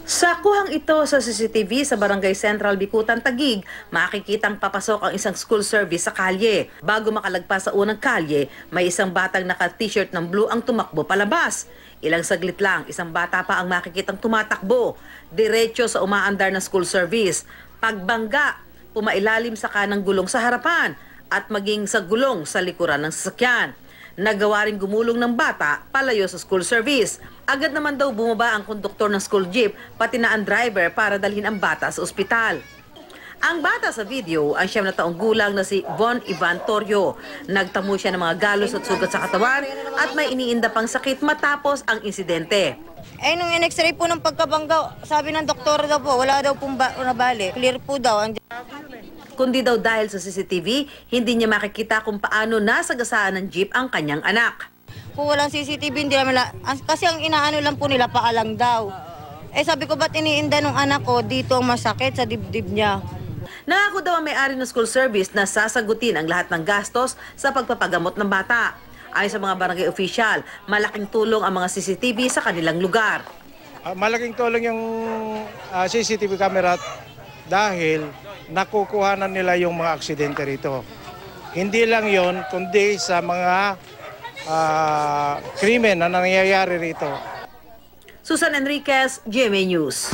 Sa kuhang ito sa CCTV sa Barangay Central Bikutan, Taguig, makikitang papasok ang isang school service sa kalye. Bago makalagpas sa unang kalye, may isang batang naka-t-shirt ng blue ang tumakbo palabas. Ilang saglit lang, isang bata pa ang makikitang tumatakbo, diretso sa umaandar na school service. Pagbangga, pumailalim sa kanang gulong sa harapan at maging sa gulong sa likuran ng sasakyan. Nagawa rin gumulong ng bata palayo sa school service. Agad naman daw bumaba ang konduktor ng school jeep pati na ang driver para dalhin ang bata sa ospital. Ang bata sa video ang 7 na taong gulang na si Von Ivan Torrio. Nagtamo siya ng mga galos at sugat sa katawan at may iniinda pang sakit matapos ang insidente. Nung in-x-ray po ng pagkabangga, sabi ng doktor daw po, wala daw pong nabali. Clear po daw. Kundi daw dahil sa CCTV, hindi niya makikita kung paano nasagasaan ng jeep ang kanyang anak. Kung walang CCTV, hindi namin kasi ang inaano lang po nila, paalang daw. Sabi ko, ba't iniinda ng anak ko, dito ang masakit sa dibdib niya. Nangako daw ang may-ari ng school service na sasagutin ang lahat ng gastos sa pagpapagamot ng bata. Ayon sa mga barangay official, malaking tulong ang mga CCTV sa kanilang lugar. Malaking tulong yung CCTV camera dahil nakukuhanan nila yung mga aksidente rito. Hindi lang yon, kundi sa mga krimen na nangyayari rito. Susan Enriquez, GMA News.